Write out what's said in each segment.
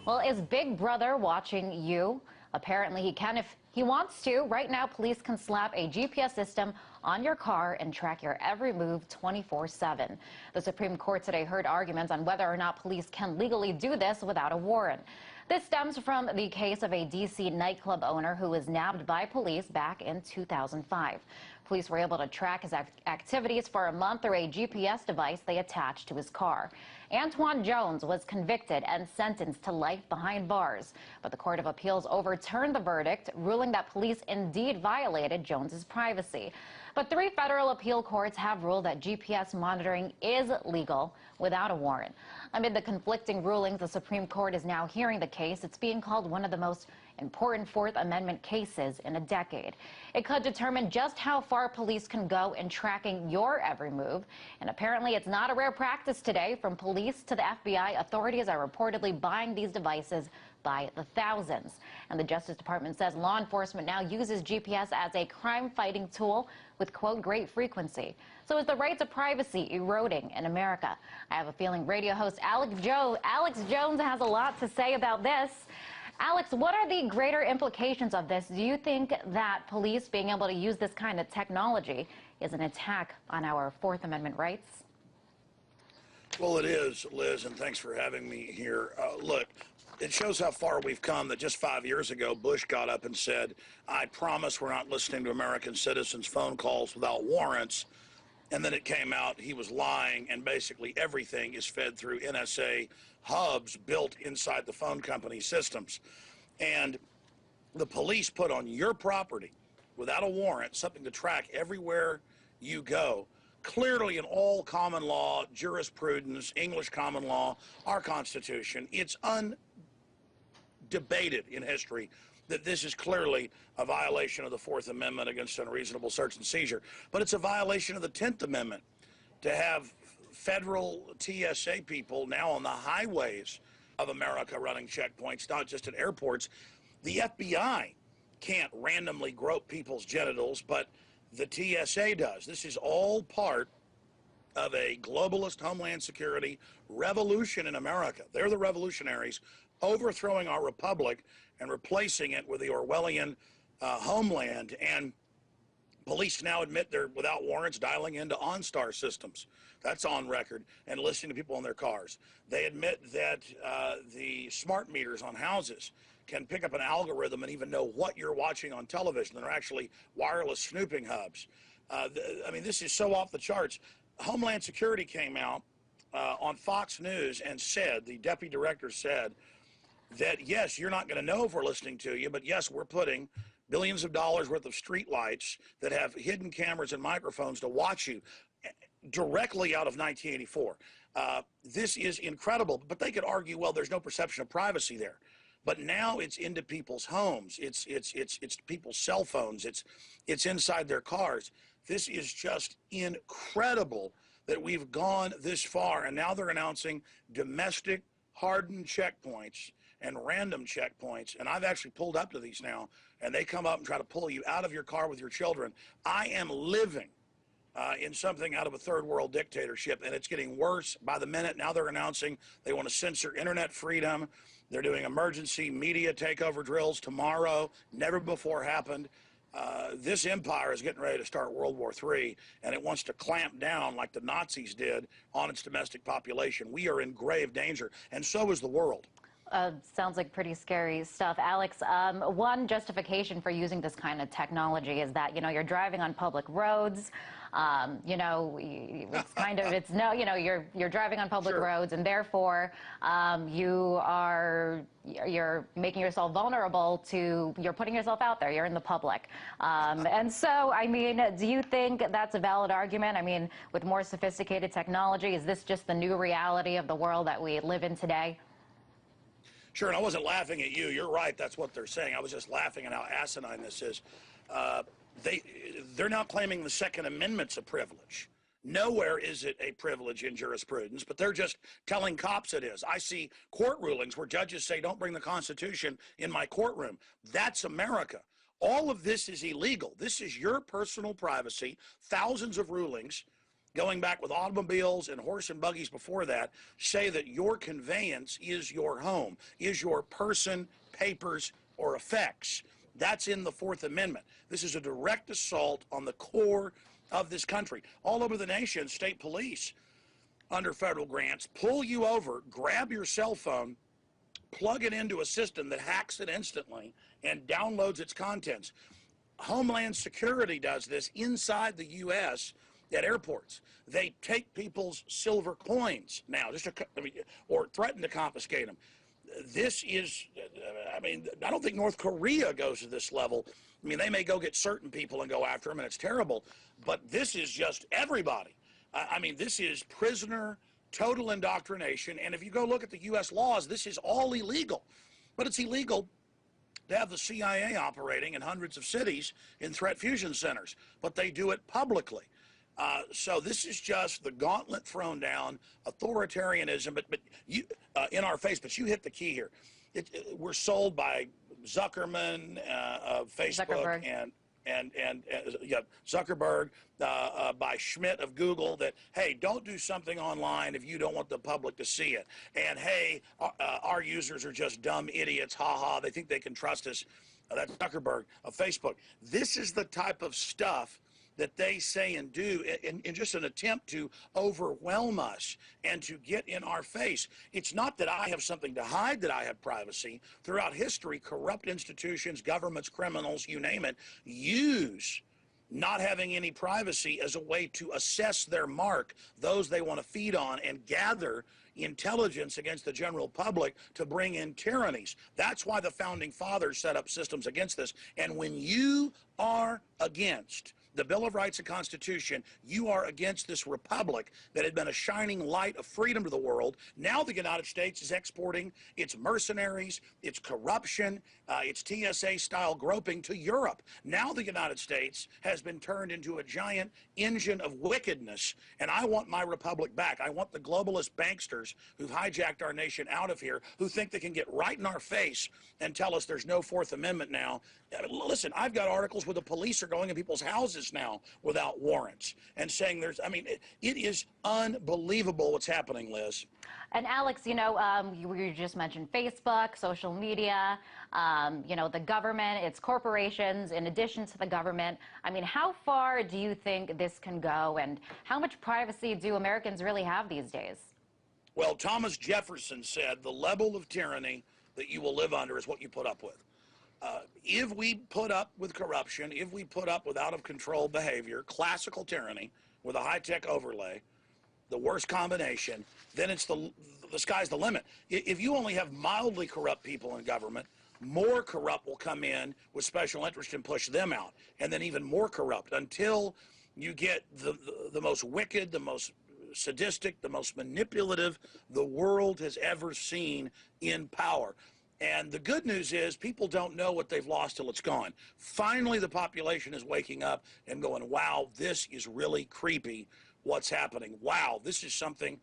Well, is Big Brother watching you? Apparently he can if he wants to. Right now, police can slap a GPS system on your car and track your every move 24/7. The Supreme Court today heard arguments on whether or not police can legally do this without a warrant. This stems from the case of a D.C. nightclub owner who was nabbed by police back in 2005. Police were able to track his activities for a month through a GPS device they attached to his car. Antoine Jones was convicted and sentenced to life behind bars, but the Court of Appeals overturned the verdict, ruling that police indeed violated Jones's privacy. But 3 federal appeal courts have ruled that GPS monitoring is legal without a warrant. Amid the conflicting rulings, the Supreme Court is now hearing the case. It's being called one of the most important Fourth Amendment cases in a decade. It could determine just how far police can go in tracking your every move. And apparently it's not a rare practice today. From police to the FBI, authorities are reportedly buying these devices by the thousands. And the Justice Department says law enforcement now uses GPS as a crime-fighting tool with, quote, great frequency. So is the right to privacy eroding in America? I have a feeling radio host Alex Jones has a lot to say about this. Alex, what are the greater implications of this? Do you think that police being able to use this kind of technology is an attack on our Fourth Amendment rights? Well, it is, Liz, and thanks for having me here. Look, it shows how far we've come that just 5 years ago, Bush got up and said, I promise we're not listening to American citizens' phone calls without warrants. And then it came out he was lying, and basically everything is fed through NSA hubs built inside the phone company systems. And the police put on your property without a warrant something to track everywhere you go. Clearly in all common law, jurisprudence, English common law, our Constitution, it's undebated in history that this is clearly a violation of the Fourth Amendment against unreasonable search and seizure. But it's a violation of the 10th Amendment to have federal TSA people now on the highways of America running checkpoints, not just at airports. The FBI can't randomly grope people's genitals, but the TSA does. This is all part of a globalist homeland security revolution in America. They're the revolutionaries overthrowing our republic and replacing it with the Orwellian homeland. And police now admit they're without warrants dialing into OnStar systems. That's on record, and listening to people in their cars. They admit that the smart meters on houses can pick up an algorithm and even know what you're watching on television. They're actually wireless snooping hubs. I mean, this is so off the charts. Homeland Security came out on Fox News and said, the deputy director said, that yes, you're not going to know if we're listening to you, but yes, we're putting billions of dollars worth of street lights that have hidden cameras and microphones to watch you directly out of 1984. This is incredible, but they could argue, well, there's no perception of privacy there. But now it's into people's homes. It's people's cell phones. It's inside their cars. This is just incredible that we've gone this far, and now they're announcing domestic hardened checkpoints and random checkpoints. And I've actually pulled up to these now, and they come up and try to pull you out of your car with your children. I am living in something out of a third world dictatorship, and it's getting worse by the minute. Now they're announcing they want to censor internet freedom. They're doing emergency media takeover drills tomorrow. Never before happened. This empire is getting ready to start World War III, and it wants to clamp down like the Nazis did on its domestic population. We are in grave danger, and so is the world. Sounds like pretty scary stuff. Alex, one justification for using this kind of technology is that, you're driving on public roads. It's kind of, you're driving on public Sure. roads, and therefore you're making yourself vulnerable to, you're putting yourself out there, you're in the public. And so, I mean, do you think that's a valid argument? I mean, with more sophisticated technology, is this just the new reality of the world that we live in today? Sure, and I wasn't laughing at you. You're right. That's what they're saying. I was just laughing at how asinine this is. They're now claiming the Second Amendment's a privilege. Nowhere is it a privilege in jurisprudence, but they're just telling cops it is. I see court rulings where judges say, don't bring the Constitution in my courtroom. That's America. All of this is illegal. This is your personal privacy. Thousands of rulings going back with automobiles and horse and buggies before that, say that your conveyance is your home, is your person, papers, or effects. That's in the Fourth Amendment. This is a direct assault on the core of this country. All over the nation, state police, under federal grants, pull you over, grab your cell phone, plug it into a system that hacks it instantly and downloads its contents. Homeland Security does this inside the U.S. at airports. They take people's silver coins now, or threaten to confiscate them. This is, I don't think North Korea goes to this level. I mean, they may go get certain people and go after them, and it's terrible, but this is just everybody. This is prisoner, total indoctrination, and if you go look at the U.S. laws, this is all illegal. But it's illegal to have the CIA operating in hundreds of cities in threat fusion centers, but they do it publicly. So this is just the gauntlet thrown down, authoritarianism, but you in our face. But you hit the key here. We're sold by Zuckerman, Facebook, Zuckerberg. Zuckerberg, by Schmidt of Google, that, hey, don't do something online if you don't want the public to see it. And, hey, our users are just dumb idiots, ha-ha, they think they can trust us. That's Zuckerberg of Facebook. This is the type of stuff that they say and do in just an attempt to overwhelm us and to get in our face. It's not that I have something to hide, that I have privacy. Throughout history, corrupt institutions, governments, criminals, you name it, use not having any privacy as a way to assess their mark, those they want to feed on, and gather intelligence against the general public to bring in tyrannies. That's why the founding fathers set up systems against this. And when you are against the Bill of Rights and Constitution, you are against this republic that had been a shining light of freedom to the world. Now the United States is exporting its mercenaries, its corruption, its TSA-style groping to Europe. Now the United States has been turned into a giant engine of wickedness, and I want my republic back. I want the globalist banksters who've hijacked our nation out of here, who think they can get right in our face and tell us there's no Fourth Amendment now. Listen, I've got articles where the police are going in people's houses now without warrants and saying it is unbelievable what's happening, Liz. And Alex, you just mentioned Facebook, social media, the government, its corporations, in addition to the government. How far do you think this can go, and how much privacy do Americans really have these days? Well, Thomas Jefferson said the level of tyranny that you will live under is what you put up with. If we put up with corruption, if we put up with out-of-control behavior, classical tyranny with a high-tech overlay, the worst combination, then it's the sky's the limit. If you only have mildly corrupt people in government, more corrupt will come in with special interest and push them out, and then even more corrupt, until you get the most wicked, the most sadistic, the most manipulative the world has ever seen in power. And the good news is people don't know what they've lost till it's gone. Finally, the population is waking up and going, wow, this is really creepy what's happening. Wow, this is something,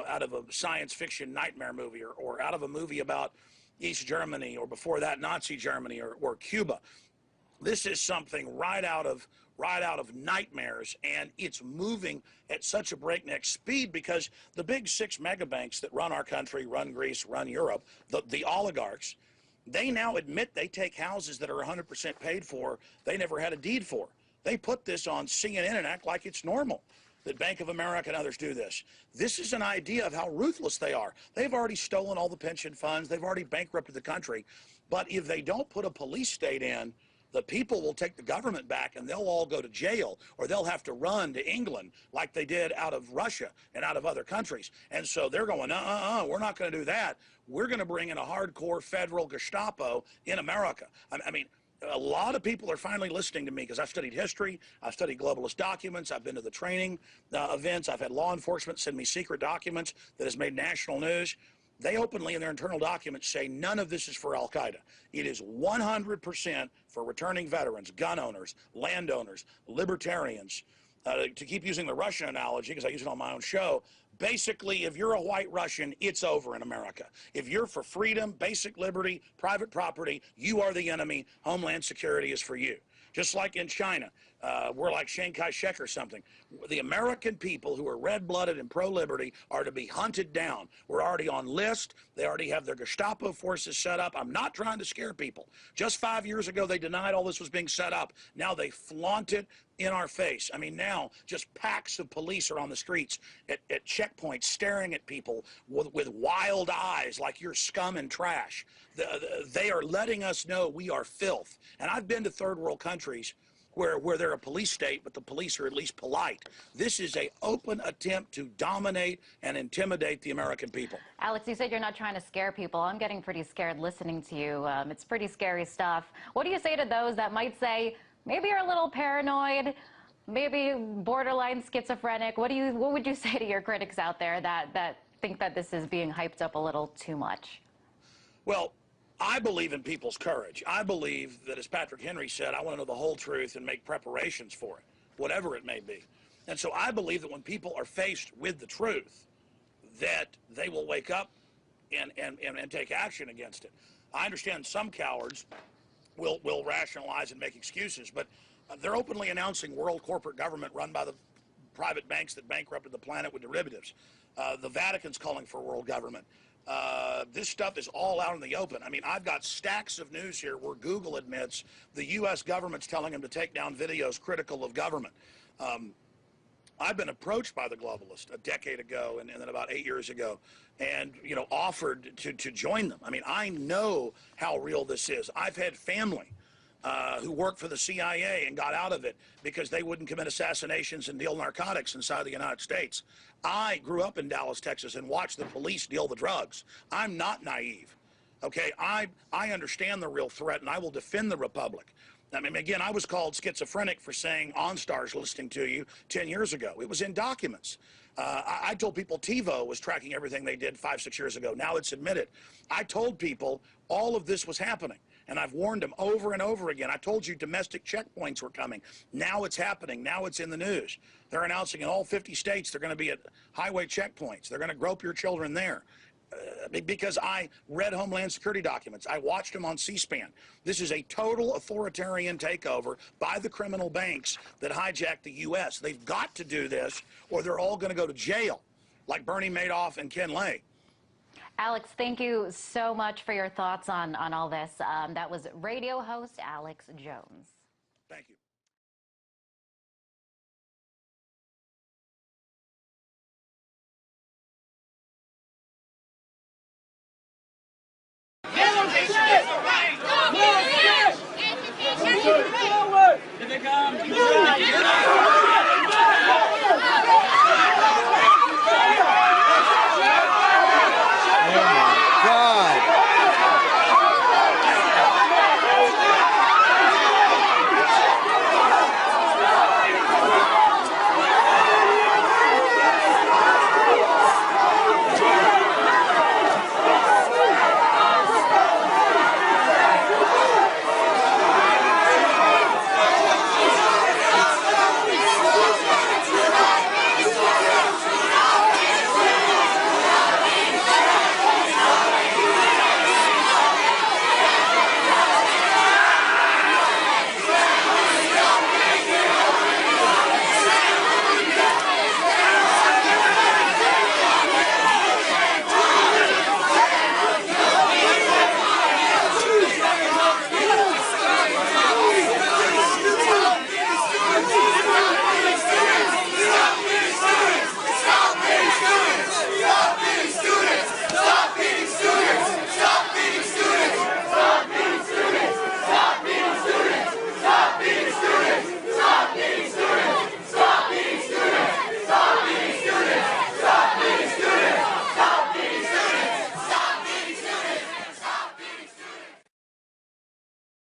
out of a science fiction nightmare movie, or out of a movie about East Germany, or before that, Nazi Germany, or Cuba. This is something right out of nightmares, and it's moving at such a breakneck speed because the big 6 megabanks that run our country, run Greece, run Europe, the oligarchs, they now admit they take houses that are 100% paid for, they never had a deed for. They put this on CNN and act like it's normal that Bank of America and others do this. This is an idea of how ruthless they are. They've already stolen all the pension funds. They've already bankrupted the country. But if they don't put a police state in, the people will take the government back, and they'll all go to jail, or they'll have to run to England like they did out of Russia and out of other countries. And so they're going, we're not going to do that. We're going to bring in a hardcore federal Gestapo in America. A lot of people are finally listening to me because I've studied history, I've studied globalist documents, I've been to the training events, I've had law enforcement send me secret documents that has made national news. They openly in their internal documents say none of this is for Al-Qaeda. It is 100% for returning veterans, gun owners, landowners, libertarians. To keep using the Russian analogy, because I use it on my own show, basically, if you're a white Russian, it's over in America. If you're for freedom, basic liberty, private property, you are the enemy. Homeland Security is for you. Just like in China, We're like Chiang Kai-shek or something. The American people who are red-blooded and pro-liberty are to be hunted down. We're already on list. They already have their Gestapo forces set up. I'm not trying to scare people. Just 5 years ago, they denied all this was being set up. Now they flaunt it in our face. I mean, now just packs of police are on the streets at checkpoints staring at people with wild eyes like you're scum and trash. They are letting us know we are filth. And I've been to third world countries where they're a police state, but the police are at least polite. This is an open attempt to dominate and intimidate the American people. Alex, you said you're not trying to scare people. I'm getting pretty scared listening to you. It's pretty scary stuff. What do you say to those that might say, maybe you're a little paranoid, maybe borderline schizophrenic? What would you say to your critics out there that think that this is being hyped up a little too much? Well, I believe in people's courage. I believe that, as Patrick Henry said, I want to know the whole truth and make preparations for it, whatever it may be. And so I believe that when people are faced with the truth, that they will wake up and take action against it. I understand some cowards will rationalize and make excuses, but they're openly announcing world corporate government run by the private banks that bankrupted the planet with derivatives. The Vatican's calling for world government. This stuff is all out in the open. I mean, I've got stacks of news here where Google admits the U.S. government's telling them to take down videos critical of government. I've been approached by the globalists a decade ago and then about 8 years ago and, you know, offered to join them. I mean, I know how real this is. I've had family who worked for the CIA and got out of it because they wouldn't commit assassinations and deal narcotics inside the United States. I grew up in Dallas, Texas, and watched the police deal the drugs. I'm not naive. Okay, I understand the real threat, and I will defend the republic. I mean, again, I was called schizophrenic for saying OnStar's listening to you 10 years ago. It was in documents. I told people TiVo was tracking everything they did 5, 6 years ago. Now it's admitted. I told people all of this was happening, and I've warned them over and over again. I told you domestic checkpoints were coming. Now it's happening. Now it's in the news. They're announcing in all 50 states they're going to be at highway checkpoints. They're going to grope your children there. Because I read Homeland Security documents. I watched them on C-SPAN. This is a total authoritarian takeover by the criminal banks that hijacked the U.S. They've got to do this, or they're all going to go to jail, like Bernie Madoff and Ken Lay. Alex, thank you so much for your thoughts on all this. That was radio host Alex Jones. Thank you. Education is right. If it comes,